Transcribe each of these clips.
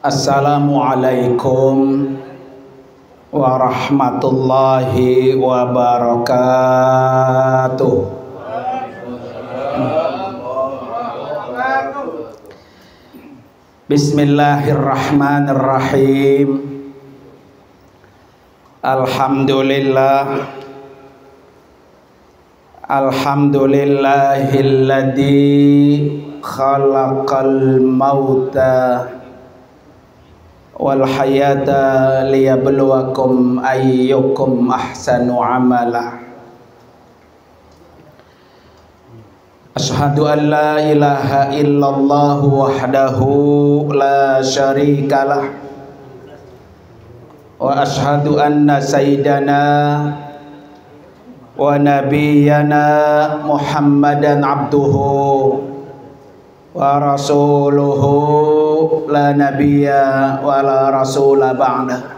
Assalamualaikum warahmatullahi wabarakatuh. Bismillahirrahmanirrahim. Alhamdulillahilladzi khalaqal mauta wal hayata liyabluwakum ayyukum ahsanu amala. Asyhadu an la ilaha illallah wahdahu la syarikalah wa asyhadu anna sayyidana wa nabiyyana Muhammadan abduhu wa rasuluhu la nabiyya wa la rasula ba'da.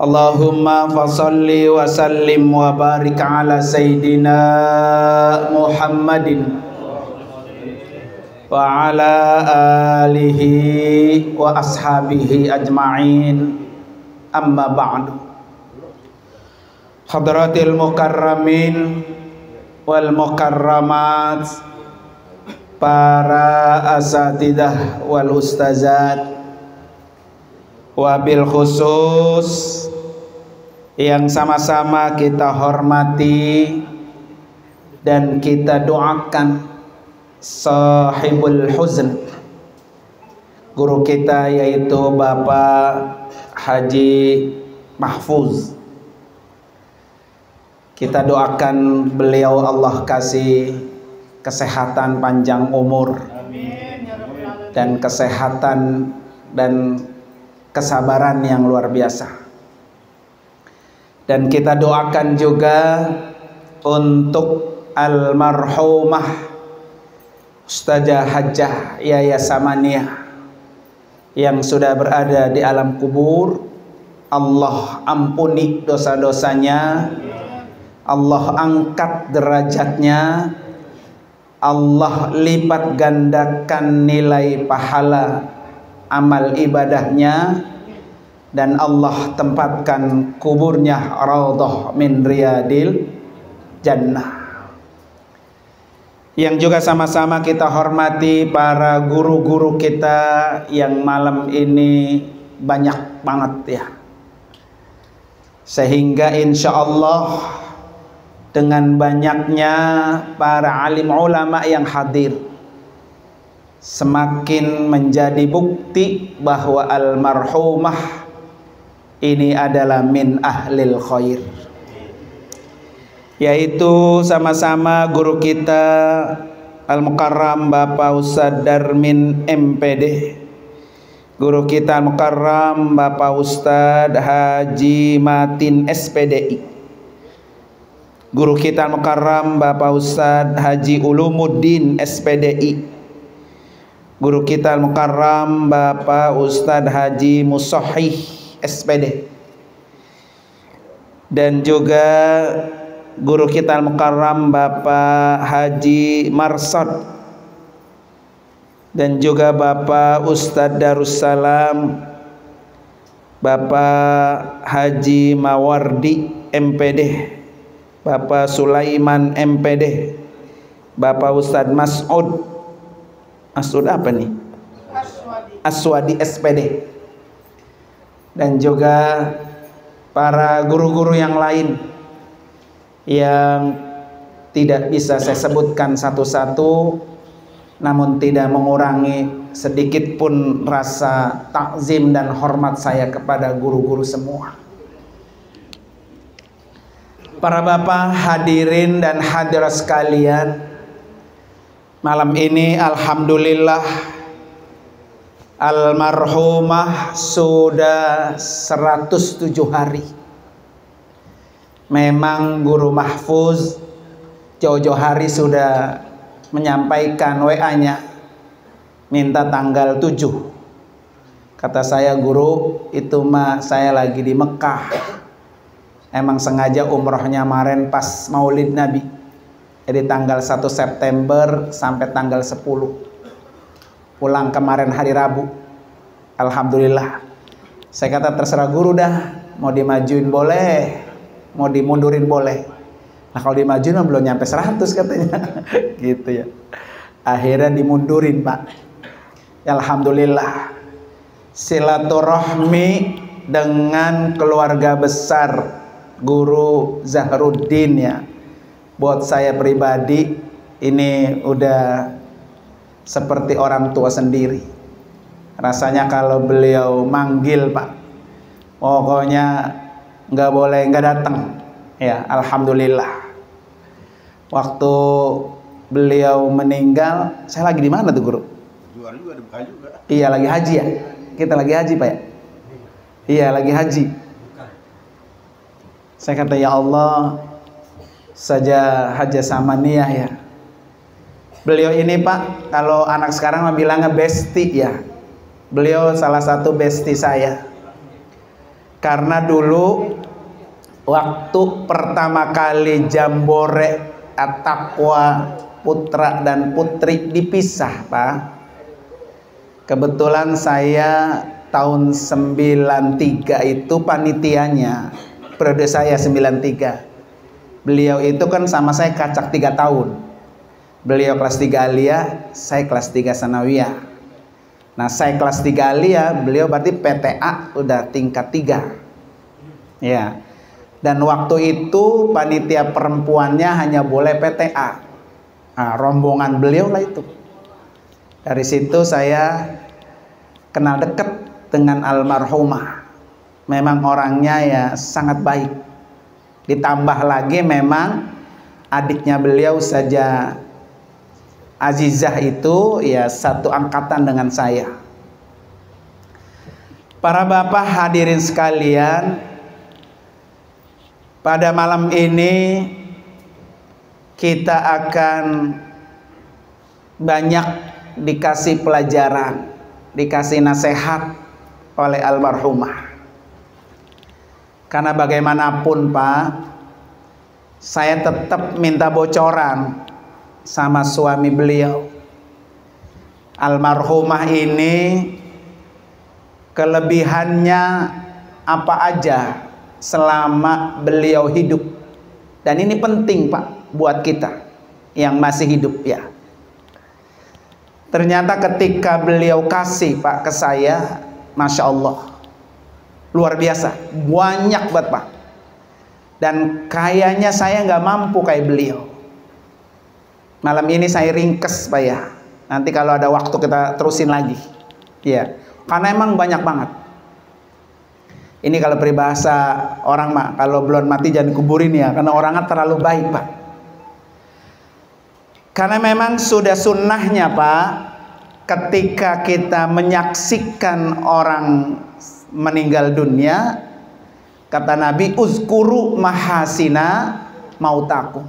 Allahumma fasalli wa sallim wa barik ala sayyidina Muhammadin wa ala alihi wa ashabihi ajma'in, amma ba'du. Hadratil mukarramin wal mukarramat, para asatidah wal ustazat, wabil khusus yang sama-sama kita hormati dan kita doakan sahibul huzn, guru kita yaitu Bapak Haji Mahfuz. Kita doakan beliau Allah kasih kesehatan panjang umur dan kesehatan dan kesabaran yang luar biasa. Dan kita doakan juga untuk almarhumah Ustazah Hajjah Yaya Samaniah yang sudah berada di alam kubur. Allah ampuni dosa-dosanya, Allah angkat derajatnya, Allah lipat gandakan nilai pahala amal ibadahnya, dan Allah tempatkan kuburnya raudhah min riyadil jannah. Yang juga sama-sama kita hormati para guru-guru kita yang malam ini banyak banget ya, sehingga insya Allah dengan banyaknya para alim ulama yang hadir semakin menjadi bukti bahwa almarhumah ini adalah min ahlil khair, yaitu sama-sama guru kita Al-Mukarram Bapak Ustadz Darmin MPD, guru kita Al-Mukarram Bapak Ustadz Haji Matin SPDI, guru kita Al-Mukarram Bapak Ustadz Haji Ulumuddin SPDI, guru kita Al-Mukarram Bapak Ustadz Haji Musahih SPD, dan juga guru kita Al-Mukarram Bapak Haji Marsad, dan juga Bapak Ustadz Darussalam Bapak Haji Mawardi MPD, Bapak Sulaiman MPD, Bapak Ustadz Mas'ud apa nih? Aswadi SPD, dan juga para guru-guru yang lain yang tidak bisa saya sebutkan satu-satu, namun tidak mengurangi sedikit pun rasa takzim dan hormat saya kepada guru-guru semua. Para bapak hadirin dan hadirat sekalian, malam ini alhamdulillah almarhumah sudah 107 hari. Memang guru Mahfuz jauh-jauh hari sudah menyampaikan WA-nya minta tanggal 7. Kata saya, guru itu mah saya lagi di Mekah, emang sengaja umrohnya kemarin pas Maulid Nabi, jadi tanggal 1 September sampai tanggal 10, pulang kemarin hari Rabu. Alhamdulillah. Saya kata terserah guru dah, mau dimajuin boleh, mau dimundurin boleh. Nah kalau dimajuin belum nyampe 100 katanya. Gitu ya. Akhirnya dimundurin Pak. Alhamdulillah. Silaturahmi dengan keluarga besar Guru Zahruddin ya, buat saya pribadi ini udah seperti orang tua sendiri. Rasanya kalau beliau manggil Pak, pokoknya nggak boleh nggak datang ya. Alhamdulillah. Waktu beliau meninggal, saya lagi di mana tuh Guru? Jual juga, dibuka juga. Iya lagi haji ya. Kita lagi haji Pak ya. Iya lagi haji. Saya kata ya Allah, saja Haja Samaniyah ya. Beliau ini Pak, kalau anak sekarang bilangnya besti ya. Beliau salah satu besti saya. Karena dulu waktu pertama kali Jambore At-Taqwa putra dan putri dipisah Pak. Kebetulan saya tahun 93 itu panitianya. Periode saya 93. Beliau itu kan sama saya kacak 3 tahun. Beliau kelas 3 Aliyah, saya kelas 3 Sanawiyah. Nah saya kelas 3 Aliyah, beliau berarti PTA udah tingkat 3 ya. Dan waktu itu panitia perempuannya hanya boleh PTA. Nah, rombongan beliau lah itu. Dari situ saya kenal dekat dengan almarhumah. Memang orangnya ya sangat baik. Ditambah lagi memang adiknya beliau saja Azizah itu ya satu angkatan dengan saya. Para bapak hadirin sekalian, pada malam ini kita akan banyak dikasih pelajaran, dikasih nasihat oleh almarhumah. Karena bagaimanapun Pak, saya tetap minta bocoran sama suami beliau. Almarhumah ini kelebihannya apa aja selama beliau hidup. Dan ini penting Pak buat kita yang masih hidup ya. Ternyata ketika beliau kasih Pak ke saya, Masya Allah, luar biasa, banyak banget Pak. Dan kayaknya saya nggak mampu kayak beliau. Malam ini saya ringkes Pak ya. Nanti kalau ada waktu kita terusin lagi. Ya, karena emang banyak banget. Ini kalau peribahasa orang Mak, kalau belum mati jangan kuburin ya, karena orangnya terlalu baik Pak. Karena memang sudah sunnahnya Pak, ketika kita menyaksikan orang meninggal dunia, kata Nabi, uzkuru mahasina mautakum.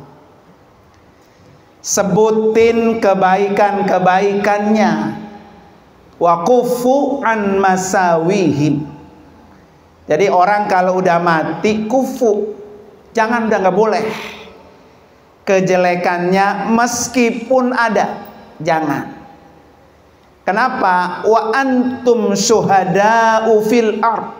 Sebutin kebaikan-kebaikannya, wakufu an masawihim. Jadi orang kalau udah mati kufu, jangan, udah nggak boleh kejelekannya meskipun ada, jangan. Kenapa? Wa antum syuhada'u fil ard.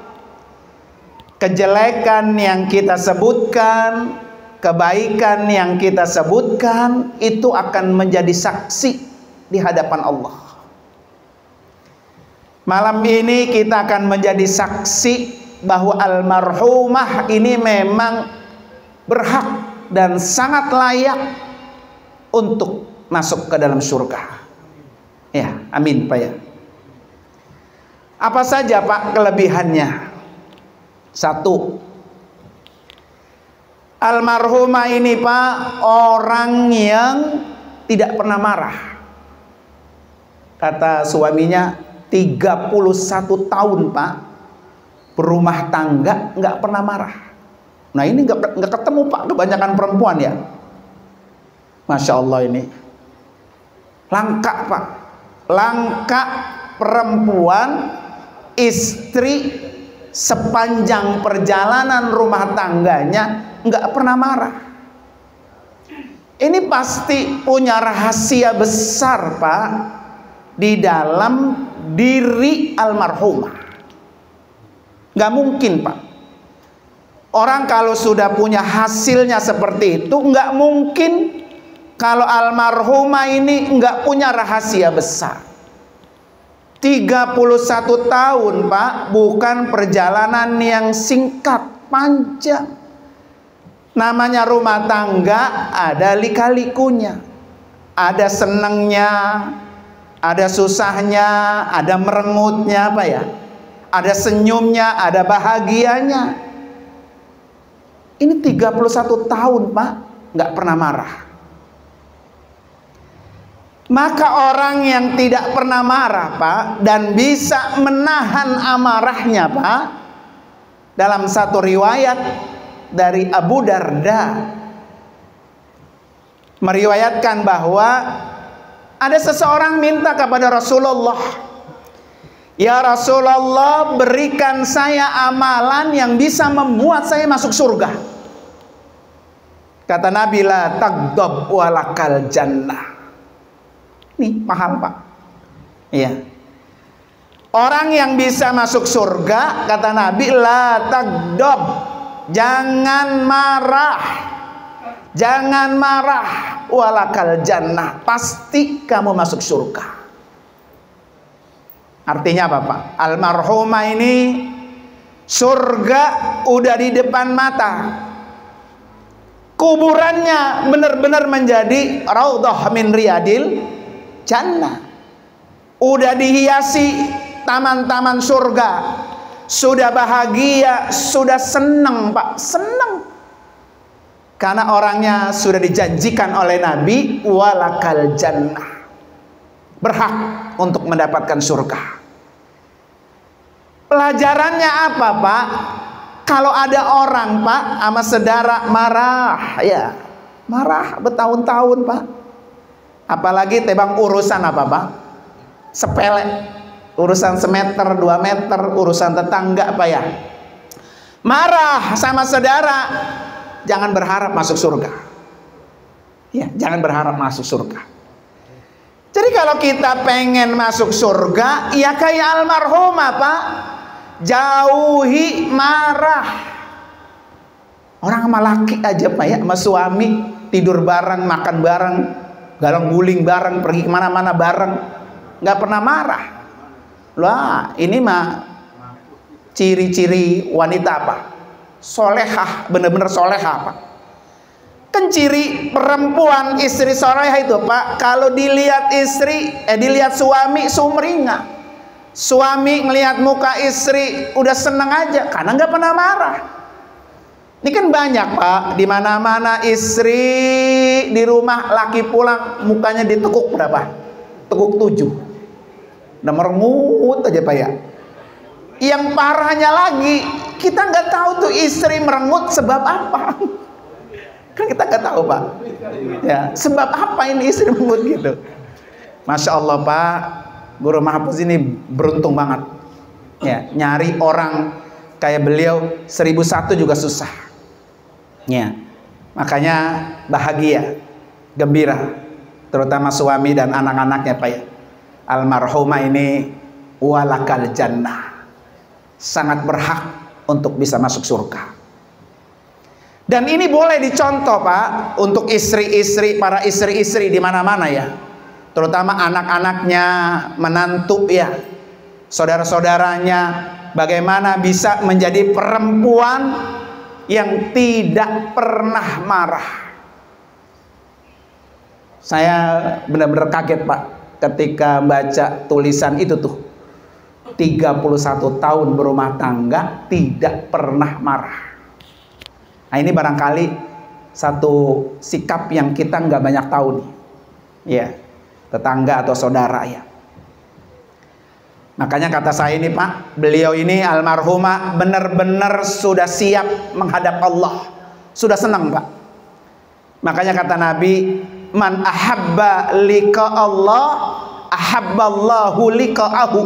Kejelekan yang kita sebutkan, kebaikan yang kita sebutkan, itu akan menjadi saksi di hadapan Allah. Malam ini kita akan menjadi saksi bahwa almarhumah ini memang berhak dan sangat layak untuk masuk ke dalam surga. Ya, amin Pak ya. Apa saja Pak kelebihannya? 1, almarhumah ini Pak orang yang tidak pernah marah. Kata suaminya 31 tahun Pak berumah tangga nggak pernah marah. Nah ini nggak ketemu Pak, kebanyakan perempuan ya. Masya Allah, ini langka Pak, langka perempuan istri sepanjang perjalanan rumah tangganya nggak pernah marah. Ini pasti punya rahasia besar Pak di dalam diri almarhumah. Nggak mungkin, Pak. Orang kalau sudah punya hasilnya seperti itu, nggak mungkin kalau almarhumah ini nggak punya rahasia besar. 31 tahun, Pak, bukan perjalanan yang singkat, panjang. Namanya rumah tangga ada lika-likunya. Ada senangnya, ada susahnya, ada merengutnya, Pak ya. Ada senyumnya, ada bahagianya. Ini 31 tahun, Pak, nggak pernah marah. Maka orang yang tidak pernah marah, Pak, dan bisa menahan amarahnya, Pak, dalam satu riwayat dari Abu Darda meriwayatkan bahwa ada seseorang minta kepada Rasulullah, "Ya Rasulullah, berikan saya amalan yang bisa membuat saya masuk surga." Kata Nabi, "La taghdab walakal jannah." Nih, paham, Pak? Iya. Orang yang bisa masuk surga, kata Nabi, la taghdab, jangan marah. Jangan marah, walakal jannah, pasti kamu masuk surga. Artinya apa, Pak? Almarhumah ini surga udah di depan mata. Kuburannya benar-benar menjadi raudhah min riyadil jannah. Udah dihiasi taman-taman surga. Sudah bahagia, sudah senang, Pak, senang. Karena orangnya sudah dijanjikan oleh Nabi, walakal jannah, berhak untuk mendapatkan surga. Pelajarannya apa, Pak? Kalau ada orang, Pak, sama saudara marah, ya, marah bertahun-tahun, Pak. Apalagi tebang urusan apa, Pak? Sepele, urusan semeter, 2 meter, urusan tetangga, Pak ya. Marah sama saudara, jangan berharap masuk surga. Ya, jangan berharap masuk surga. Jadi kalau kita pengen masuk surga, ya kayak almarhumah, Pak. Jauhi marah. Orang sama laki aja, Pak ya, sama suami tidur bareng, makan bareng, galang guling bareng, pergi kemana-mana bareng, nggak pernah marah. Lah, ini mah ciri-ciri wanita apa? Solehah, bener-bener solehah, Pak. Kan ciri perempuan istri solehah itu, Pak, kalau dilihat dilihat suami sumringah. Suami ngelihat muka istri udah seneng aja karena nggak pernah marah. Ini kan banyak, Pak, di mana-mana istri di rumah, laki pulang mukanya ditekuk berapa? Tekuk 7. Udah merengut aja, Pak ya. Yang parahnya lagi, kita nggak tahu tuh istri merengut sebab apa. Kan kita nggak tahu, Pak. Ya, sebab apa ini istri merengut gitu? Masya Allah, Pak. Guru Mahfuz ini beruntung banget. Ya, nyari orang kayak beliau 1001 juga susah. Ya, makanya bahagia, gembira, terutama suami dan anak-anaknya, Pak ya. Almarhumah ini walakal jannah, sangat berhak untuk bisa masuk surga. Dan ini boleh dicontoh, Pak, untuk istri-istri, para istri-istri di mana-mana ya. Terutama anak-anaknya, menantu ya, saudara-saudaranya, bagaimana bisa menjadi perempuan yang tidak pernah marah. Saya benar-benar kaget, Pak, ketika baca tulisan itu tuh. 31 tahun berumah tangga tidak pernah marah. Nah, ini barangkali satu sikap yang kita nggak banyak tahu nih. Ya, tetangga atau saudara ya. Makanya kata saya ini, Pak, beliau ini almarhumah benar-benar sudah siap menghadap Allah, sudah senang, Pak. Makanya kata Nabi, man ahabba liqa Allah ahabballahu liqa'ahu.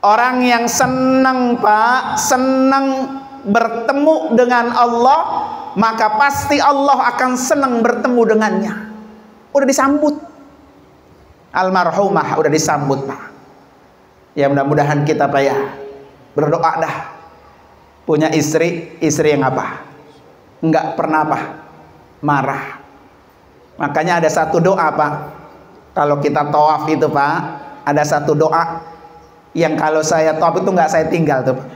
Orang yang senang, Pak, senang bertemu dengan Allah, maka pasti Allah akan senang bertemu dengannya. Udah disambut. Almarhumah udah disambut, Pak. Ya mudah-mudahan kita Pak ya berdoa dah punya istri yang apa? Enggak pernah apa? Marah. Makanya ada satu doa Pak, kalau kita tawaf itu Pak, ada satu doa yang kalau saya tawaf itu enggak saya tinggal tuh Pak.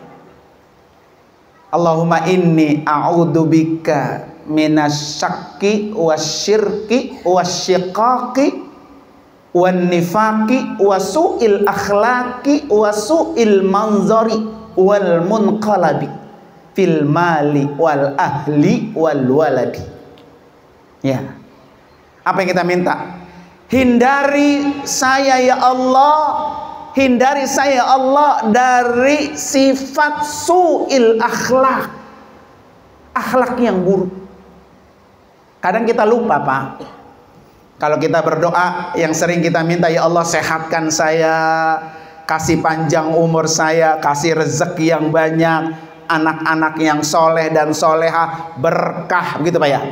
Allahumma inni a'udzubika minasyakki wasyirki wasyiqaqi wan nifaqi wasu'il akhlaqi wasu'il manzari wal munqalabi fil mali wal ahli wal waladi. Ya. Apa yang kita minta? Hindari saya ya Allah, hindari saya ya Allah dari sifat su'il akhlak, akhlak yang buruk. Kadang kita lupa Pak, kalau kita berdoa yang sering kita minta, ya Allah sehatkan saya, kasih panjang umur saya, kasih rezeki yang banyak, anak-anak yang soleh dan solehah, berkah, begitu Pak ya.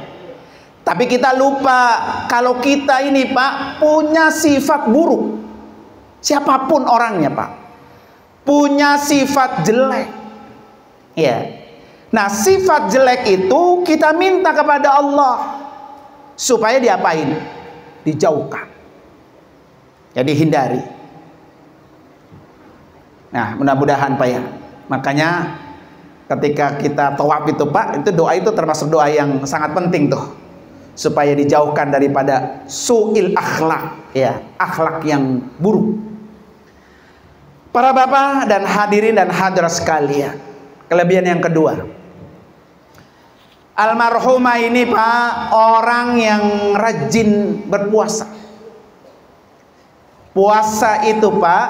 Tapi kita lupa kalau kita ini Pak punya sifat buruk. Siapapun orangnya Pak punya sifat jelek. Ya. Nah sifat jelek itu kita minta kepada Allah supaya diapain? Dijauhkan. Jadi hindari. Nah mudah-mudahan Pak ya. Makanya ketika kita tawaf itu Pak, itu doa itu termasuk doa yang sangat penting tuh, supaya dijauhkan daripada su'il akhlak, ya, akhlak yang buruk. Para bapak dan hadirin dan hadirat sekalian, kelebihan yang kedua, almarhumah ini Pak orang yang rajin berpuasa. Puasa itu Pak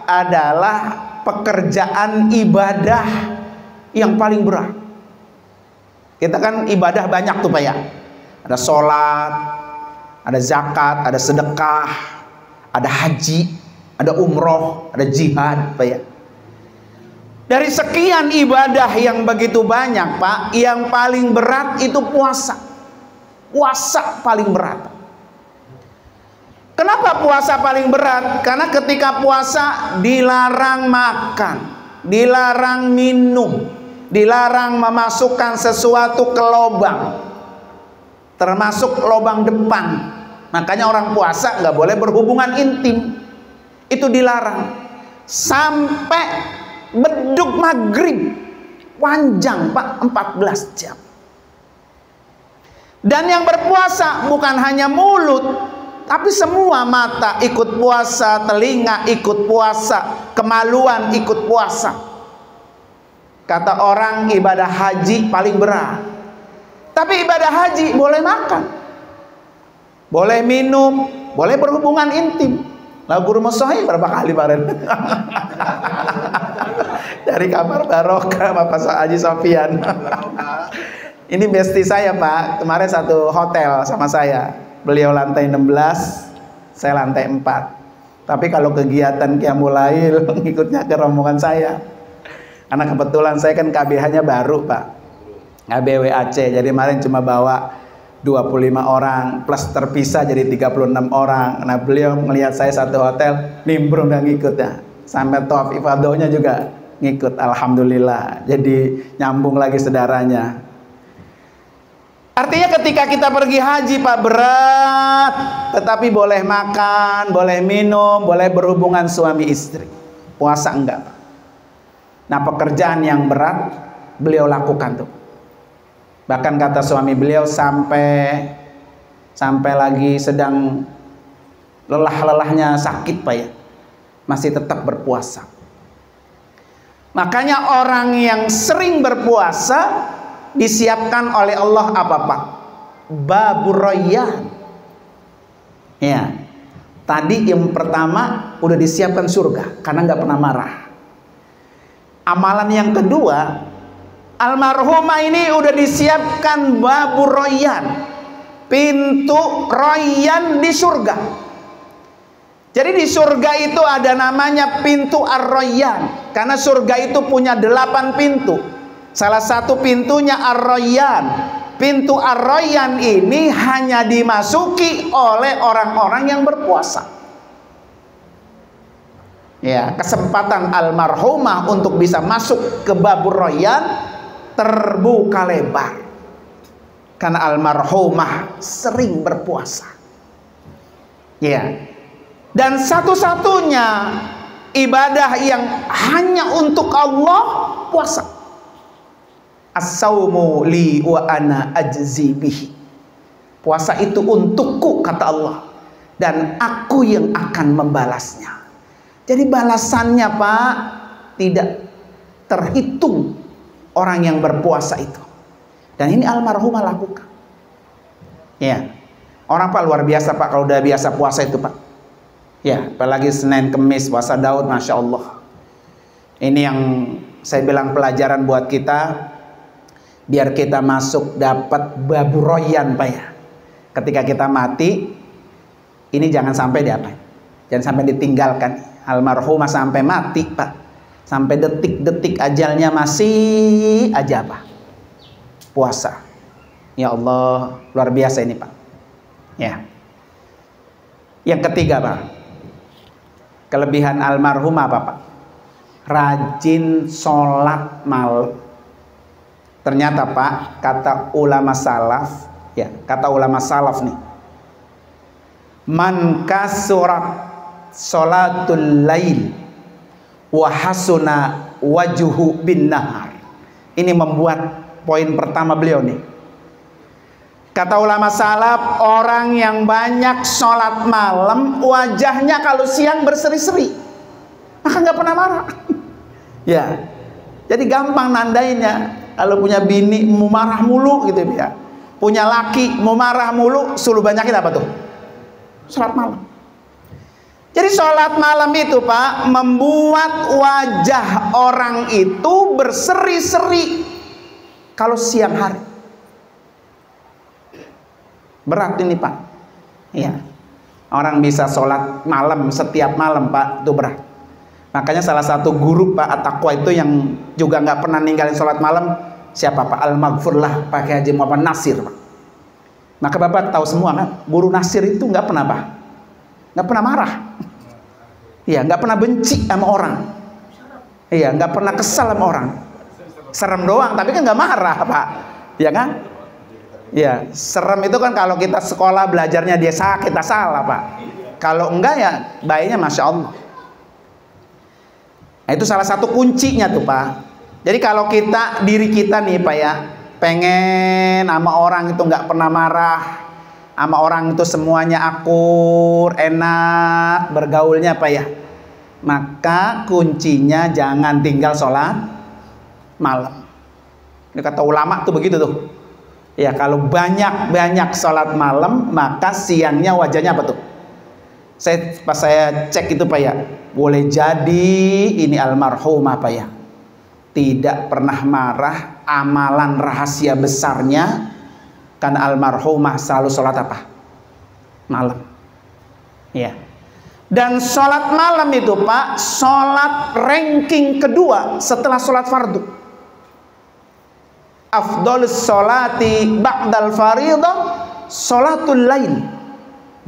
adalah pekerjaan ibadah yang paling berat. Kita kan ibadah banyak tuh Pak ya. Ada sholat, ada zakat, ada sedekah, ada haji, ada umroh, ada jihad Pak ya. Dari sekian ibadah yang begitu banyak Pak, yang paling berat itu puasa. Puasa paling berat. Kenapa puasa paling berat? Karena ketika puasa dilarang makan, dilarang minum, dilarang memasukkan sesuatu ke lubang, termasuk lubang depan. Makanya orang puasa nggak boleh berhubungan intim, itu dilarang. Sampai beduk maghrib panjang Pak, 14 jam. Dan yang berpuasa bukan hanya mulut, tapi semua, mata ikut puasa, telinga ikut puasa, kemaluan ikut puasa. Kata orang ibadah haji paling berat. Tapi ibadah haji boleh makan, boleh minum, boleh berhubungan intim. Lagu rumah sahih berapa kali kemarin? Dari kamar barokah Bapak Haji Sofian. Ini bestie saya Pak, kemarin satu hotel sama saya. Beliau lantai 16, saya lantai 4. Tapi kalau kegiatan Qiyamul Lail ngikutnya ke rombongan saya. Karena kebetulan saya kan KBH-nya baru Pak, ABWAC, jadi kemarin cuma bawa 25 orang plus terpisah jadi 36 orang. Nah beliau melihat saya satu hotel, nimbrung dan ngikut ya. Sampai tawaf ifadahnya juga ngikut, alhamdulillah. Jadi nyambung lagi saudaranya. Artinya ketika kita pergi haji Pak berat, tetapi boleh makan, boleh minum, boleh berhubungan suami istri. Puasa enggak Pak. Nah pekerjaan yang berat beliau lakukan tuh. Bahkan kata suami beliau sampai lagi sedang lelah-lelahnya sakit Pak ya, masih tetap berpuasa. Makanya orang yang sering berpuasa disiapkan oleh Allah apa Pak? Babur Rayyan. Ya. Tadi yang pertama udah disiapkan surga karena nggak pernah marah. Amalan yang kedua, almarhumah ini udah disiapkan Babur Rayyan, pintu Rayyan di surga. Jadi di surga itu ada namanya pintu Ar-Rayyan, karena surga itu punya 8 pintu. Salah satu pintunya Ar-Rayyan. Pintu Ar-Rayyan ini hanya dimasuki oleh orang-orang yang berpuasa. Ya, kesempatan almarhumah untuk bisa masuk ke Babur Rayyan terbuka lebar. Karena almarhumah sering berpuasa. Ya. Dan satu-satunya ibadah yang hanya untuk Allah, puasa. As-saumu li wa ana ajzi bihi. Puasa itu untukku, kata Allah, dan aku yang akan membalasnya. Jadi balasannya, Pak, tidak terhitung orang yang berpuasa itu. Dan ini almarhumah lakukan. Ya. Orang, Pak, luar biasa, Pak, kalau udah biasa puasa itu, Pak. Ya, apalagi Senin Kemis puasa Daud, Masya Allah. Ini yang saya bilang pelajaran buat kita, biar kita masuk dapat Babur Rayyan, Pak, ya. Ketika kita mati, ini jangan sampai diapain, jangan sampai ditinggalkan. Almarhumah sampai mati, Pak, sampai detik-detik ajalnya masih aja, Pak, puasa. Ya Allah, luar biasa ini, Pak. Ya. Yang ketiga, Pak, kelebihan almarhumah apa, Pak? Rajin sholat malam. Ternyata, Pak, kata ulama salaf, ya, kata ulama salaf nih, man kasurat sholatul lail wa hasuna wajuhu bin nahar. Ini membuat poin pertama beliau nih. Kata ulama salaf, orang yang banyak sholat malam, wajahnya kalau siang berseri-seri, maka nggak pernah marah. Ya, jadi gampang nandainnya. Kalau punya bini mau marah mulu gitu ya, punya laki mau marah mulu, suruh banyakin apa tuh? Sholat malam. Jadi sholat malam itu, Pak, membuat wajah orang itu berseri-seri kalau siang hari. Berat ini, Pak. Iya. Orang bisa sholat malam setiap malam, Pak, itu berat. Makanya salah satu guru, Pak, At-Taqwa itu yang juga nggak pernah ninggalin sholat malam, siapa, Pak? Al-Maghfurlah, Pak Haji Muhammad Nasir, Pak. Maka Bapak tahu semua kan, guru Nasir itu nggak pernah, Pak, nggak pernah marah. Iya, nggak pernah benci sama orang. Iya, nggak pernah kesal sama orang. Serem doang, tapi kan nggak marah, Pak. Iya kan? Ya, serem itu kan kalau kita sekolah belajarnya dia salah, kita salah, Pak. Kalau enggak ya baiknya Masya Allah. Nah, itu salah satu kuncinya tuh, Pak. Jadi kalau kita, diri kita nih, Pak, ya, pengen sama orang itu nggak pernah marah, sama orang itu semuanya akur, enak bergaulnya, Pak, ya, maka kuncinya jangan tinggal sholat malam. Ini kata ulama tuh begitu tuh. Ya, kalau banyak sholat malam, maka siangnya wajahnya apa tuh? Pas saya cek itu, Pak, ya, boleh jadi ini almarhumah, Pak, ya, tidak pernah marah. Amalan rahasia besarnya karena almarhumah selalu sholat apa? Malam. Ya. Dan sholat malam itu, Pak, sholat ranking kedua setelah sholat fardu. Afdhalus sholati ba'dal faridah sholatul lail,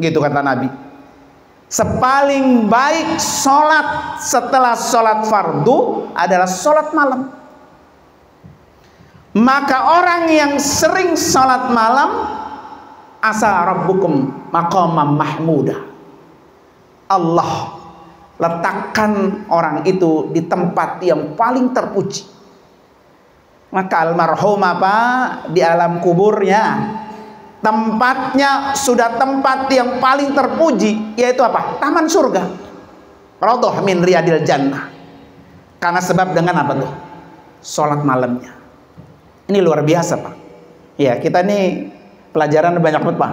gitu kata Nabi. Sepaling baik sholat setelah sholat fardu adalah sholat malam. Maka orang yang sering sholat malam, asa rabbukum maqamam mahmuda, Allah letakkan orang itu di tempat yang paling terpuji. Maka almarhumah, Pak, di alam kuburnya tempatnya sudah tempat yang paling terpuji, yaitu apa? Taman surga, Raudhah min riyadil jannah. Karena sebab dengan apa tuh? Sholat malamnya. Ini luar biasa, Pak. Ya, kita ini pelajaran banyak banget, Pak.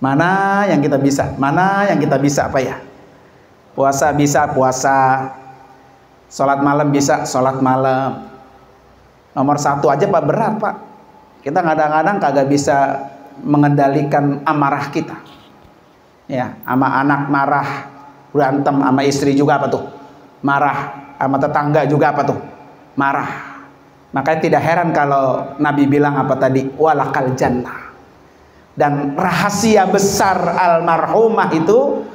Mana yang kita bisa, mana yang kita bisa, Pak, ya. Puasa bisa puasa, sholat malam bisa sholat malam. Nomor satu aja, Pak, berat, Pak. Kita kadang-kadang kagak bisa mengendalikan amarah kita. Ya, sama anak marah, berantem, sama istri juga apa tuh? Marah, sama tetangga juga apa tuh? Marah. Makanya tidak heran kalau Nabi bilang apa tadi? Walakal jannah. Dan rahasia besar almarhumah itu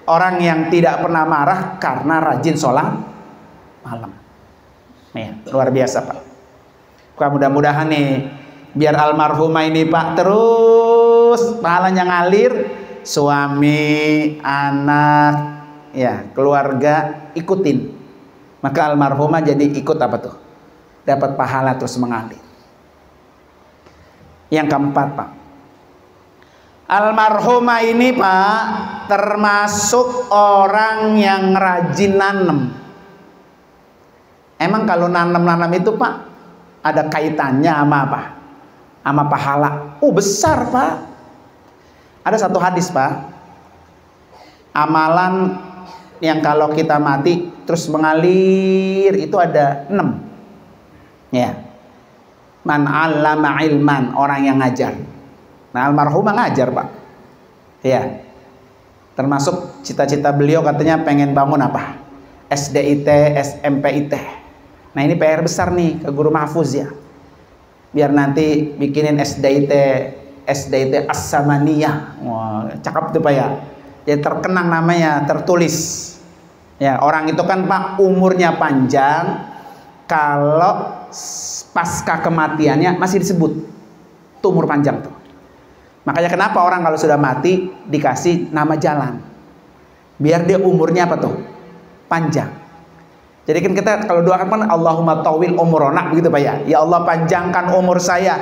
Orang yang tidak pernah marah karena rajin sholat malam. Nih, luar biasa Pak. Mudah-mudahan nih, biar almarhumah ini Pak terus pahalanya ngalir, suami, anak, ya keluarga ikutin. Maka almarhumah jadi ikut apa tuh? Dapat pahala terus mengalir. Yang keempat Pak, almarhumah ini Pak termasuk orang yang rajin nanem. Emang kalau nanem itu Pak ada kaitannya sama apa? Sama pahala. Besar Pak. Ada satu hadis Pak, amalan yang kalau kita mati terus mengalir itu ada 6. Ya. Man 'allama ilman, orang yang ngajar. Nah, almarhumah ngajar Pak. Ya. Termasuk cita-cita beliau katanya pengen bangun apa? SDIT, SMPIT. Nah, ini PR besar nih ke Guru Mahfuz ya. Biar nanti bikinin SDIT As-Samaniyah. Wah, cakep tuh Pak ya. Jadi terkenang namanya, tertulis. Ya, orang itu kan Pak umurnya panjang kalau pasca kematiannya masih disebut tuh umur panjang tuh. Makanya kenapa orang kalau sudah mati dikasih nama jalan, biar dia umurnya apa tuh panjang. Jadi kan kita kalau doakan kan Allahumma tawil umurona begitu Pak ya. Ya Allah panjangkan umur saya.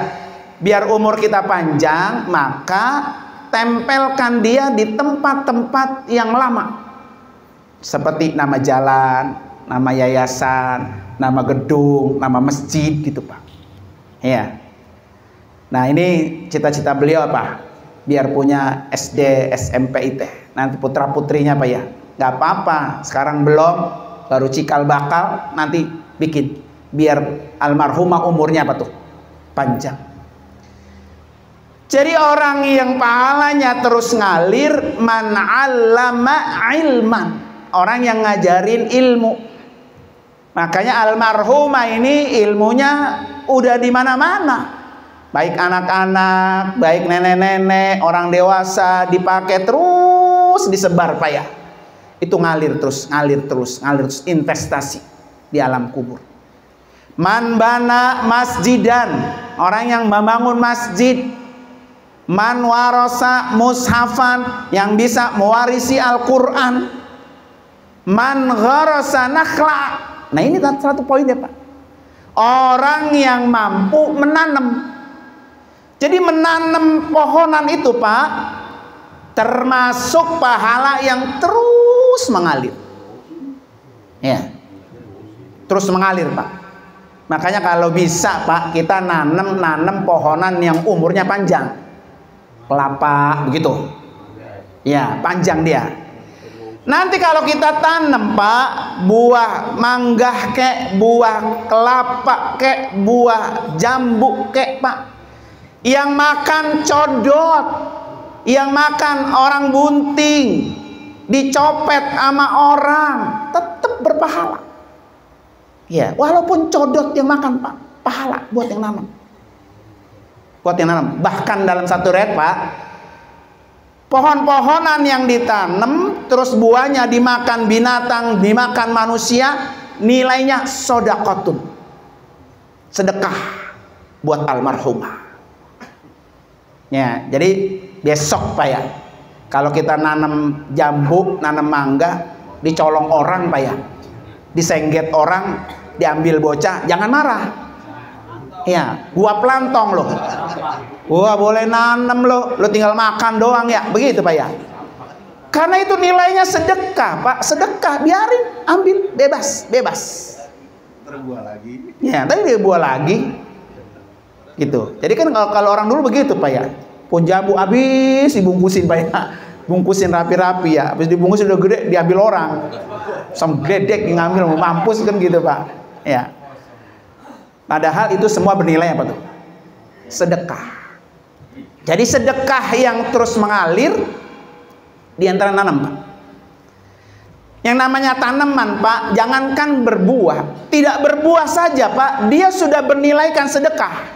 Biar umur kita panjang, maka tempelkan dia di tempat-tempat yang lama. Seperti nama jalan, nama yayasan, nama gedung, nama masjid gitu Pak. Ya. Nah, ini cita-cita beliau apa? Biar punya SD, SMP, IT. Nanti putra-putrinya Pak ya. Nggak apa-apa, sekarang belum, baru cikal bakal, nanti bikin. Biar almarhumah umurnya apa tuh? Panjang. Jadi orang yang pahalanya terus ngalir, man 'allama ilman, orang yang ngajarin ilmu. Makanya almarhumah ini ilmunya udah di mana-mana. Baik anak-anak, baik nenek-nenek, orang dewasa, dipakai terus disebar Pak ya. Itu ngalir terus, investasi di alam kubur. Man bana masjidan, orang yang membangun masjid. Man warasa mushafan, yang bisa mewarisi Al-Quran. Man gharasa nakhla. Nah, ini satu poin ya Pak. Orang yang mampu menanam. Jadi menanam pohonan itu Pak termasuk pahala yang terus mengalir. Ya. Terus mengalir Pak. Makanya kalau bisa Pak kita nanam pohonan yang umurnya panjang. Kelapa begitu. Ya, panjang dia. Nanti kalau kita tanam Pak, buah mangga kek, buah kelapa kek, buah jambu kek Pak, yang makan codot, yang makan orang bunting, dicopet sama orang, tetap berpahala. Ya, walaupun codot yang makan Pak, pahala buat yang nanam. Buat yang nanam. Bahkan dalam satu riwayat Pak, pohon-pohonan yang ditanam terus buahnya dimakan binatang, dimakan manusia, nilainya sodaqatun, sedekah buat almarhumah. Ya, jadi besok Pak ya, kalau kita nanam jambu, nanam mangga, dicolong orang Pak ya, disengget orang, diambil bocah, jangan marah. Ya, gua pelantong loh. Wah, boleh nanam lo tinggal makan doang ya, begitu Pak ya. Karena itu nilainya sedekah Pak, sedekah, biarin, ambil, bebas. Terbuah lagi. Ya, tadi dia buah lagi. Gitu. Jadi kan kalau orang dulu begitu Pak ya. Pun jambu habis dibungkusin Pak ya. Bungkusin rapi-rapi ya. Habis dibungkus udah gede diambil orang. Sam gledek ngambil, mau mampus kan gitu Pak. Ya. Padahal itu semua bernilai apa tuh? Sedekah. Jadi sedekah yang terus mengalir di antara nanam Pak. Yang namanya tanaman Pak, jangankan berbuah, tidak berbuah saja Pak, dia sudah bernilaikan sedekah.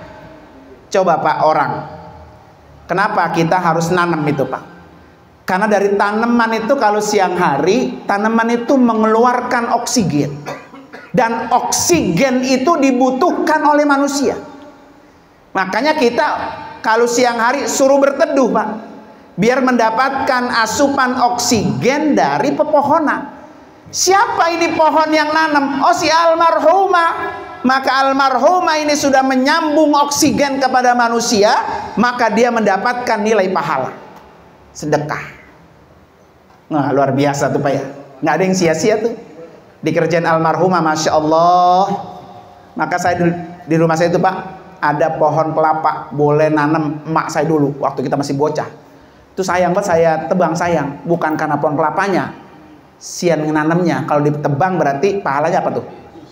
Coba Pak orang, kenapa kita harus nanam itu Pak? Karena dari tanaman itu kalau siang hari, tanaman itu mengeluarkan oksigen. Dan oksigen itu dibutuhkan oleh manusia. Makanya kita kalau siang hari suruh berteduh, Pak. Biar mendapatkan asupan oksigen dari pepohonan. Siapa ini pohon yang nanam? Oh, si almarhumah. Maka almarhumah ini sudah menyambung oksigen kepada manusia, maka dia mendapatkan nilai pahala sedekah. Nah, luar biasa tuh Pak ya. Nggak ada yang sia-sia tuh di kerjaan almarhumah, Masya Allah. Maka saya di rumah saya itu Pak, ada pohon kelapa, boleh nanam emak saya dulu waktu kita masih bocah. Itu sayang banget, saya tebang sayang. Bukan karena pohon kelapanya, sian nanamnya. Kalau ditebang berarti pahalanya apa tuh?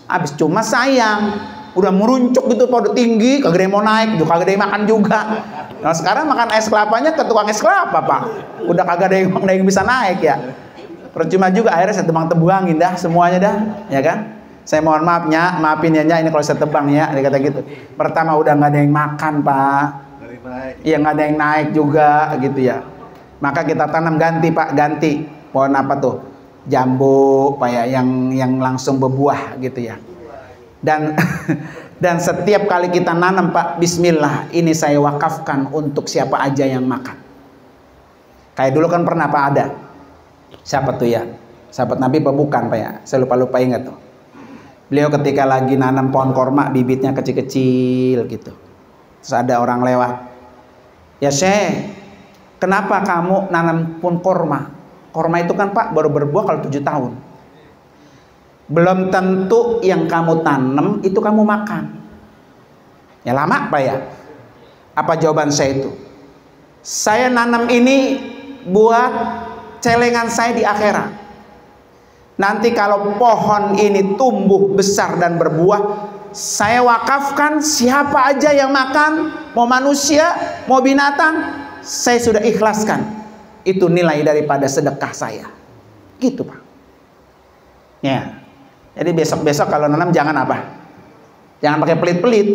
Habis. Cuma sayang, udah meruncuk gitu, udah tinggi, kagak ada yang mau naik, juga kagak ada yang makan juga. Nah sekarang makan es kelapanya ke tukang es kelapa Pak, udah kagak ada yang bisa naik ya. Percuma juga, akhirnya saya tebang-tebangin dah semuanya dah, ya kan. Saya mohon maafnya, maafin ya ini kalau saya tebang ya, dia kata gitu. Pertama udah nggak ada yang makan Pak, iya nggak ada yang naik juga gitu ya. Maka kita tanam ganti Pak, ganti pohon apa tuh, jambu Pak ya, yang langsung berbuah gitu ya. Dan setiap kali kita nanam Pak, bismillah, ini saya wakafkan untuk siapa aja yang makan. Kayak dulu kan pernah Pak ada, siapa tuh ya, sahabat Nabi apa bukan Pak ya, saya lupa ingat tuh. Beliau ketika lagi nanam pohon korma, bibitnya kecil-kecil gitu. Terus ada orang lewat, ya Syekh, kenapa kamu nanam pohon korma? Korma itu kan Pak baru berbuah kalau 7 tahun. Belum tentu yang kamu tanam itu kamu makan. Ya lama Pak ya. Apa jawaban saya itu? Saya nanam ini buat celengan saya di akhirat. Nanti kalau pohon ini tumbuh besar dan berbuah, saya wakafkan siapa aja yang makan, mau manusia, mau binatang, saya sudah ikhlaskan. Itu nilai daripada sedekah saya. Gitu Pak. Ya. Jadi besok-besok kalau nanam jangan apa? Jangan pakai pelit-pelit.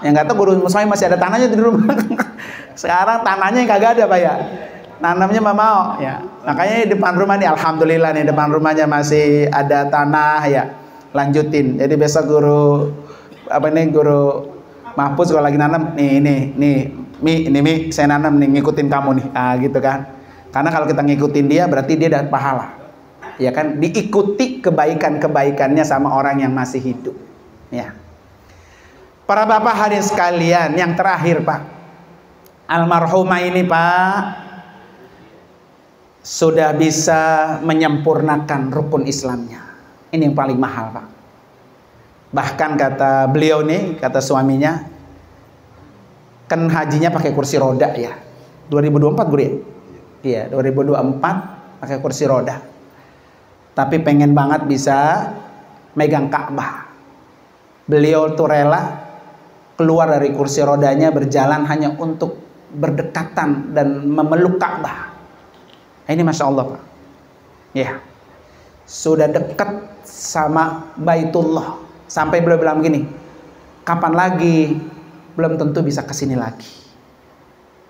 Yang nggak tahu guru saya masih ada tanahnya di rumah. Sekarang tanahnya yang kagak ada Pak ya. Nanamnya mau ya. Makanya di depan rumah nih, alhamdulillah nih depan rumahnya masih ada tanah ya. Lanjutin. Jadi besok guru Mahfuz kalau lagi nanam nih Mi saya nanam nih, ngikutin kamu nih. Ah gitu kan. Karena kalau kita ngikutin dia berarti dia dapat pahala. Ya kan, diikuti kebaikan-kebaikannya sama orang yang masih hidup. Ya. Para bapak hadirin sekalian, yang terakhir Pak, almarhumah ini Pak sudah bisa menyempurnakan rukun Islamnya. Ini yang paling mahal Pak. Bahkan kata beliau nih, kata suaminya, kan hajinya pakai kursi roda ya. 2024 guru ya? Iya, 2024 pakai kursi roda. Tapi pengen banget bisa megang Ka'bah. Beliau tuh rela keluar dari kursi rodanya, berjalan hanya untuk berdekatan dan memeluk Ka'bah. Ini Masya Allah Pak. Ya, sudah dekat sama Baitullah. Sampai beliau bilang begini, kapan lagi? Belum tentu bisa kesini lagi.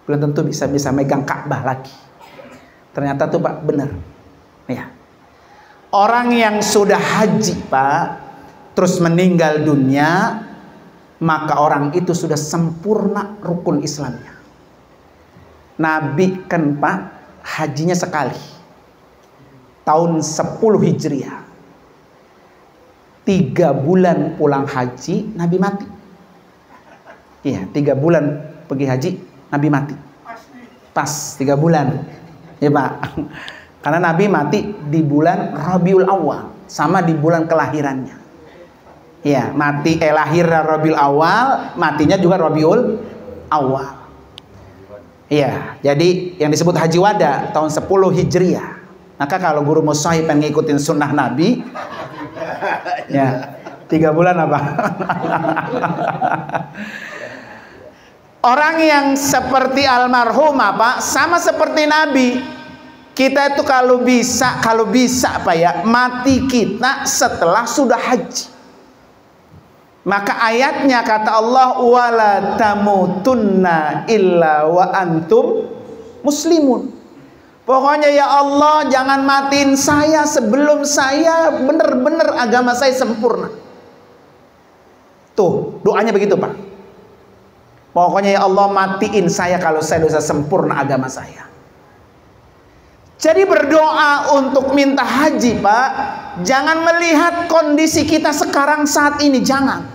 Belum tentu bisa megang Ka'bah lagi. Ternyata tuh Pak benar. Ya. Orang yang sudah haji Pak, terus meninggal dunia, maka orang itu sudah sempurna rukun Islamnya. Nabi kan Pak hajinya sekali, tahun 10 Hijriah. 3 bulan pulang haji, Nabi mati. Iya, 3 bulan pergi haji, Nabi mati. Pas 3 bulan, ya Pak. Karena Nabi mati di bulan Rabiul Awal, sama di bulan kelahirannya. Ya, lahir Rabiul Awal, matinya juga Rabiul Awal. Iya, jadi yang disebut Haji Wada tahun 10 Hijriah. Maka kalau guru Musahib pengen ngikutin sunnah Nabi, ya 3 bulan apa? Orang yang seperti almarhumah Pak, sama seperti Nabi. Kita itu kalau bisa Pak ya, mati kita setelah sudah haji. Maka ayatnya kata Allah, wala tamutunna illa wa antum muslimun. Pokoknya ya Allah, jangan matiin saya sebelum saya benar-benar agama saya sempurna. Tuh, doanya begitu, Pak. Pokoknya ya Allah, matiin saya kalau saya sudah sempurna agama saya. Jadi berdoa untuk minta haji, Pak, jangan melihat kondisi kita sekarang saat ini, jangan.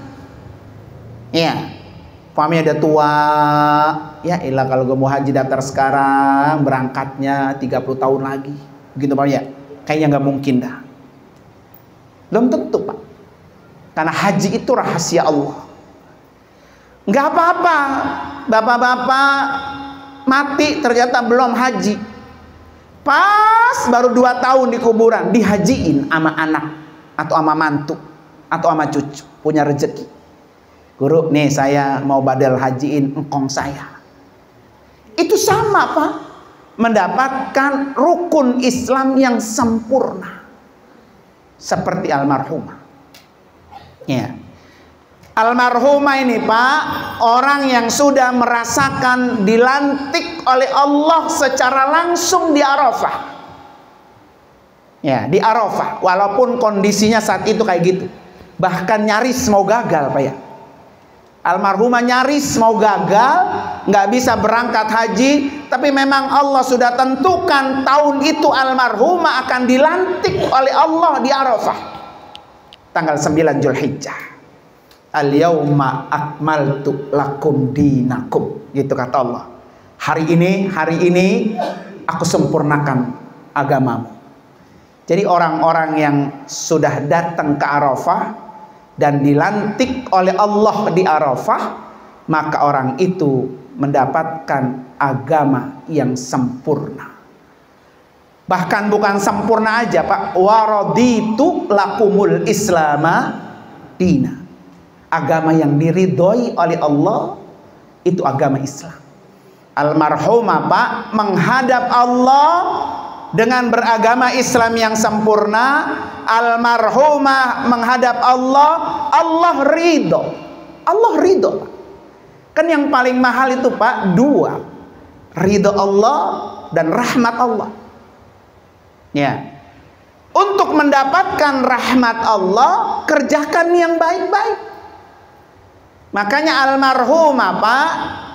Ya, umpamanya udah tua, ya ilah kalau gue mau haji daftar sekarang, berangkatnya 30 tahun lagi. Begitu Pak ya? Kayaknya nggak mungkin dah. Belum tentu, Pak. Karena haji itu rahasia Allah. Nggak apa-apa, bapak-bapak mati ternyata belum haji. Pas baru 2 tahun di kuburan, dihajiin sama anak, atau sama mantu, atau sama cucu, punya rezeki. Guru, nih saya mau badal hajiin engkong saya. Itu sama, Pak. Mendapatkan rukun Islam yang sempurna. Seperti almarhumah. Ya. Almarhumah ini, Pak, orang yang sudah merasakan dilantik oleh Allah secara langsung di Arafah. Ya, di Arafah. Walaupun kondisinya saat itu kayak gitu. Bahkan nyaris mau gagal, Pak ya. Almarhumah nyaris mau gagal, nggak bisa berangkat haji, tapi memang Allah sudah tentukan tahun itu almarhumah akan dilantik oleh Allah di Arafah. Tanggal 9 Zulhijjah. Al-yauma akmaltu lakum dinakum, gitu kata Allah. Hari ini aku sempurnakan agamamu. Jadi orang-orang yang sudah datang ke Arafah dan dilantik oleh Allah di Arafah, maka orang itu mendapatkan agama yang sempurna. Bahkan bukan sempurna aja, Pak. Waraditu lakumul islama dina. Agama yang diridhoi oleh Allah itu agama Islam. Almarhumah, Pak, menghadap Allah dengan beragama Islam yang sempurna. Almarhumah menghadap Allah, Allah ridho. Allah ridho, Pak. Kan yang paling mahal itu, Pak, 2. Ridho Allah dan rahmat Allah. Ya. Untuk mendapatkan rahmat Allah, kerjakan yang baik-baik. Makanya almarhumah, Pak,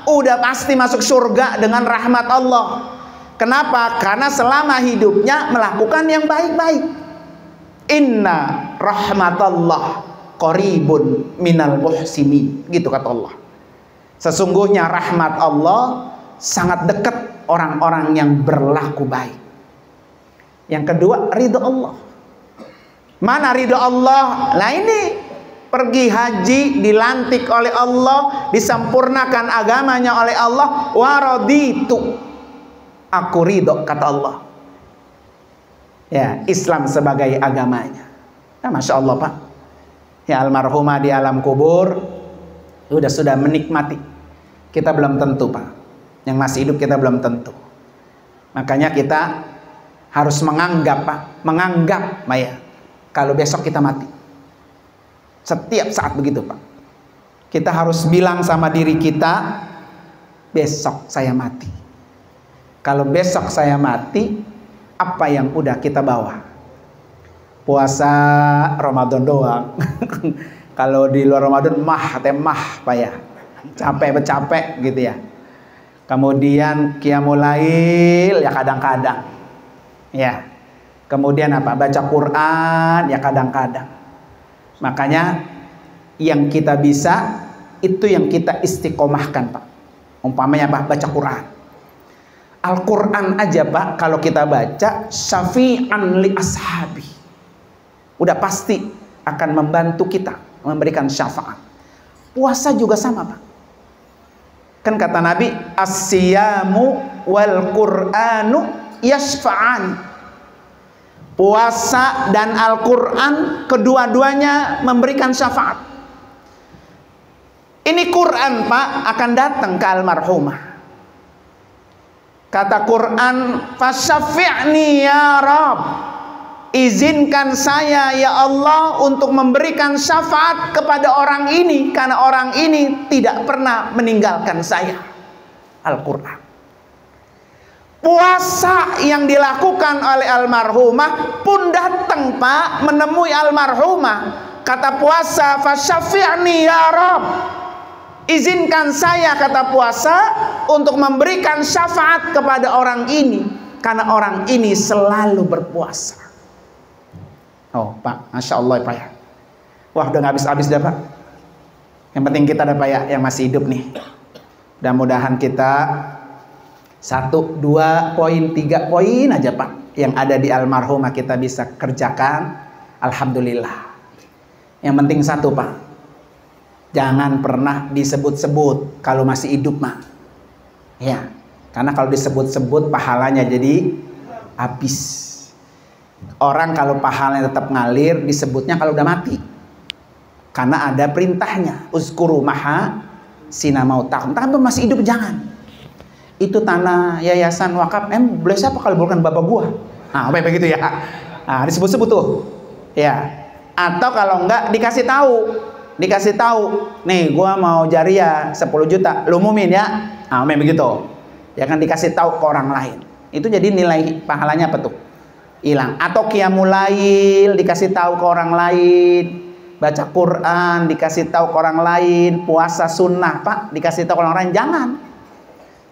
udah pasti masuk surga dengan rahmat Allah. Kenapa? Karena selama hidupnya melakukan yang baik-baik. Inna rahmatallah qaribun minal muhsinin, gitu kata Allah. Sesungguhnya rahmat Allah sangat dekat orang-orang yang berlaku baik. Yang kedua, ridho Allah. Mana ridho Allah? Nah ini, pergi haji, dilantik oleh Allah, disempurnakan agamanya oleh Allah. Waraditu, aku ridho, kata Allah. Ya, Islam sebagai agamanya. Nah, Masya Allah, Pak. Ya, almarhumah di alam kubur sudah menikmati. Kita belum tentu, Pak. Yang masih hidup kita belum tentu. Makanya kita harus menganggap, Pak, menganggap, Maya, kalau besok kita mati. Setiap saat begitu, Pak. Kita harus bilang sama diri kita, besok saya mati. Kalau besok saya mati, apa yang udah kita bawa? Puasa Ramadan doang. Kalau di luar Ramadan temah, Pak ya. Capek gitu ya. Kemudian qiyamul lail ya kadang-kadang. Ya. Kemudian apa? Baca Quran ya kadang-kadang. Makanya yang kita bisa itu yang kita istiqomahkan, Pak. Umpamanya apa? Baca Quran. Al-Quran aja, Pak, kalau kita baca, syafi'an li ashabi, udah pasti akan membantu kita, memberikan syafaat. Puasa juga sama, Pak. Kan kata Nabi, as-siyamu wal Qur'anu yashfa'an. Puasa dan Al-Quran kedua-duanya memberikan syafaat. Ini Quran, Pak, akan datang ke almarhumah. Kata Quran, fasyafi'ni ya Rabb, izinkan saya ya Allah untuk memberikan syafaat kepada orang ini, karena orang ini tidak pernah meninggalkan saya. Al-Quran. Puasa yang dilakukan oleh almarhumah pun datang Pak menemui almarhumah. Kata puasa, fasyafi'ni ya Rabb, izinkan saya, kata puasa, untuk memberikan syafaat kepada orang ini, karena orang ini selalu berpuasa. Oh Pak, Masya Allah Pak ya. Wah udah gak habis-habis dah Pak. Yang penting kita ada Pak ya, yang masih hidup nih. Mudah-mudahan kita 1, 2 poin, 3 poin aja Pak yang ada di almarhumah kita bisa kerjakan. Alhamdulillah. Yang penting 1 Pak, jangan pernah disebut-sebut kalau masih hidup mah. Ya, karena kalau disebut-sebut pahalanya jadi habis. Orang kalau pahalanya tetap ngalir disebutnya kalau udah mati. Karena ada perintahnya, uzkuru maha sinamautakum. Tapi masih hidup jangan. Itu tanah yayasan wakaf, boleh siapa kalau bukan bapak gua? Nah, apa begitu ya? Nah, disebut-sebut tuh. Ya. Atau kalau enggak dikasih tahu, nih gua mau jariah 10 juta, lu umumin ya. Nah, begitu. Ya kan dikasih tahu ke orang lain. Itu jadi nilai pahalanya apa tuh? Hilang. Atau qiyamul lail dikasih tahu ke orang lain, baca Quran dikasih tahu ke orang lain, puasa sunnah Pak dikasih tahu ke orang lain, jangan.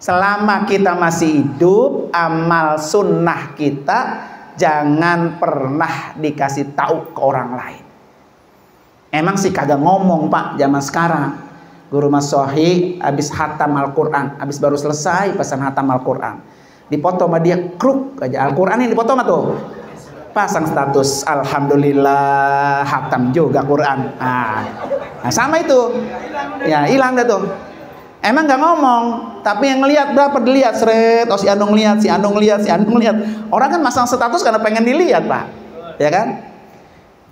Selama kita masih hidup, amal sunnah kita jangan pernah dikasih tahu ke orang lain. Emang sih kagak ngomong Pak zaman sekarang. Guru Mas Sohi habis hatam Al-Quran, habis baru selesai pesan hatam Al-Quran, dipoto sama dia, kruk aja Al-Quran yang dipoto sama tuh, pasang status, alhamdulillah hatam juga Quran. Nah sama itu ya, hilang dah tuh. Emang nggak ngomong, tapi yang ngelihat berapa dilihat, seret, oh si Anung lihat, si Anung lihat, si Anung lihat. Orang kan masang status karena pengen dilihat Pak, ya kan?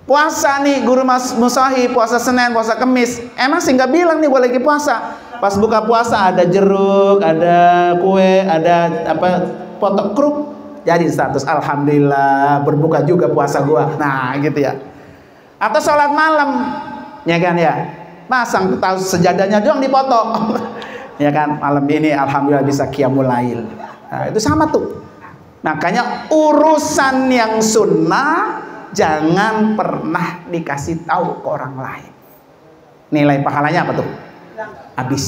Puasa nih Guru Mas Musahi, puasa Senin, puasa Kemis, emang sih nggak bilang nih gue lagi puasa. Pas buka puasa ada jeruk, ada kue, ada apa, foto kruk, jadi status alhamdulillah berbuka juga puasa gua. Nah gitu ya. Atau sholat malam, ya kan ya, pasang tahu sejadahnya doang dipoto. Ya kan, malam ini alhamdulillah bisa qiyamul lail. Nah, itu sama tuh. Makanya urusan yang sunnah jangan pernah dikasih tahu ke orang lain. Nilai pahalanya apa tuh? Habis.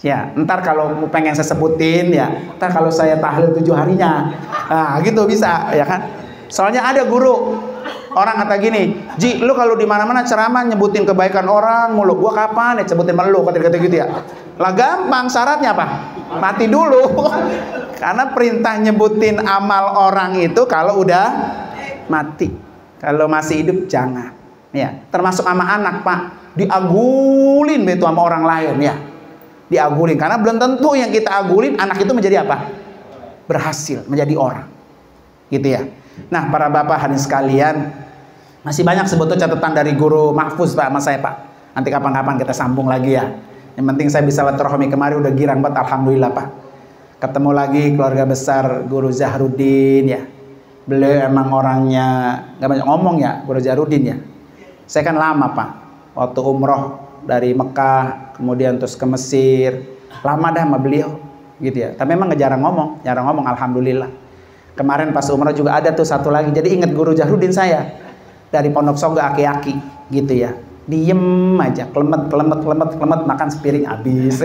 Ya, ntar kalau pengen saya sebutin ya, ntar kalau saya tahlil 7 harinya. Nah, gitu bisa, ya kan? Soalnya ada guru orang kata gini, Ji, lu kalau di mana-mana ceramah nyebutin kebaikan orang mulu, gua kapan ya sebutin sama lu, kata-kata gitu ya. Lah gampang, syaratnya apa? Mati dulu. Karena perintah nyebutin amal orang itu kalau udah mati. Kalau masih hidup jangan. Ya, termasuk sama anak, Pak. Diagulin itu sama orang lain ya. Diagulin karena belum tentu yang kita agulin anak itu menjadi apa? Berhasil menjadi orang. Gitu ya. Nah, para bapak hadirin sekalian, masih banyak sebetulnya catatan dari Guru Mahfuz Pak sama saya Pak. Nanti kapan-kapan kita sambung lagi ya. Yang penting saya bisa silaturahmi kemarin udah girang banget, alhamdulillah Pak. Ketemu lagi keluarga besar Guru Zahruddin ya. Beliau emang orangnya nggak banyak ngomong ya, Guru Zahruddin ya. Saya kan lama Pak, waktu umroh dari Mekah, kemudian terus ke Mesir, lama dah sama beliau gitu ya. Tapi memang jarang ngomong alhamdulillah. Kemarin pas umroh juga ada tuh satu lagi. Jadi ingat Guru Zahruddin saya dari Pondok Soga aki-aki gitu ya. Diem aja, klemet makan sepiring habis.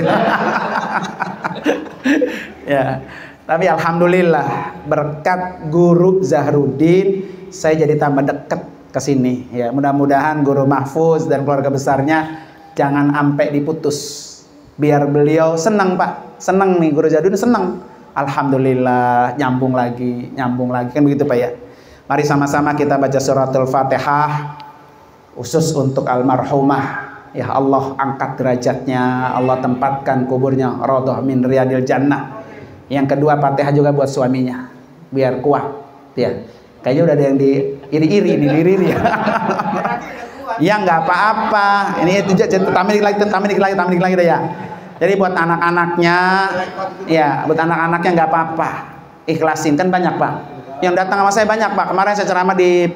Ya. Tapi alhamdulillah berkat Guru Zahruddin saya jadi tambah deket ke sini ya. Mudah-mudahan Guru Mahfuz dan keluarga besarnya jangan sampai diputus. Biar beliau senang Pak. Senang nih Guru Zahruddin senang. Alhamdulillah nyambung lagi kan begitu Pak ya. Mari sama-sama kita baca suratul Fatihah khusus untuk almarhumah. Ya Allah angkat derajatnya, Allah tempatkan kuburnya radhah min riyadil jannah. Yang kedua Fatihah juga buat suaminya biar kuat ya. Kayaknya udah ada yang diiri-iri ya. Ya nggak apa-apa. Ini itu tambahin lagi deh ya. Jadi buat anak-anaknya, ya buat anak-anaknya nggak apa-apa, ikhlasin kan banyak Pak. Yang datang sama saya banyak Pak. Kemarin saya ceramah di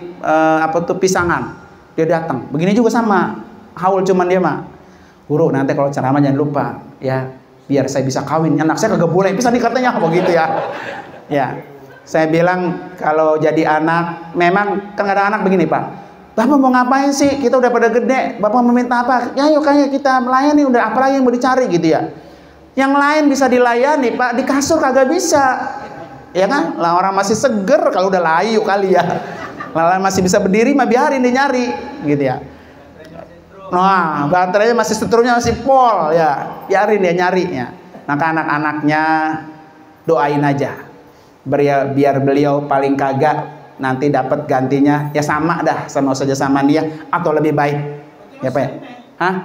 Pisangan, dia datang. Begini juga sama, haul cuman dia mah, Guru nanti kalau ceramah jangan lupa, ya biar saya bisa kawin. Anak saya kagak boleh, bisa nih katanya begitu ya. Ya, saya bilang kalau jadi anak, memang kadang-kadang anak begini Pak. Bapak mau ngapain sih? Kita udah pada gede. Bapak meminta apa? Ya yuk kayak kita melayani. Udah apa lagi yang mau dicari gitu ya. Yang lain bisa dilayani Pak, di kasur kagak bisa. Ya kan? Lah orang masih seger kalau udah layu kali ya. Lah masih bisa berdiri mah biarin dia nyari gitu ya. Nah, baterainya masih setrumnya masih pol ya. Biarin dia nyari ya. Maka anak-anaknya doain aja. Biar beliau paling kagak nanti dapat gantinya ya sama dah sama saja sama dia atau lebih baik. Ya Pak. Hah?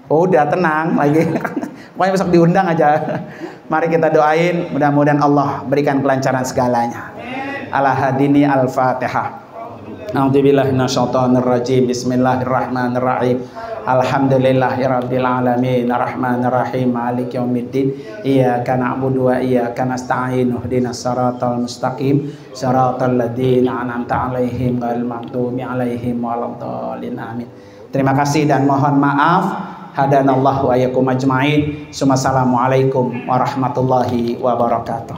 Udah tenang lagi. Pokoknya besok diundang aja. Mari kita doain mudah-mudahan Allah berikan kelancaran segalanya. Ala hadini al-Fatihah. A'udzubillahi minasyaitonirrajim. Bismillahirrahmanirrahim. Alhamdulillahirabbil alamin arrahmanirrahim maliki yaumiddin iyyaka na'budu wa iyyaka nasta'in ihdinas siratal mustaqim siratal ladzina an'amta 'alaihim ghairil maghdubi 'alaihim waladdallin amin. Terima kasih dan mohon maaf. Hadanallahu wa iyyakum ajmain. Assalamualaikum warahmatullahi wabarakatuh.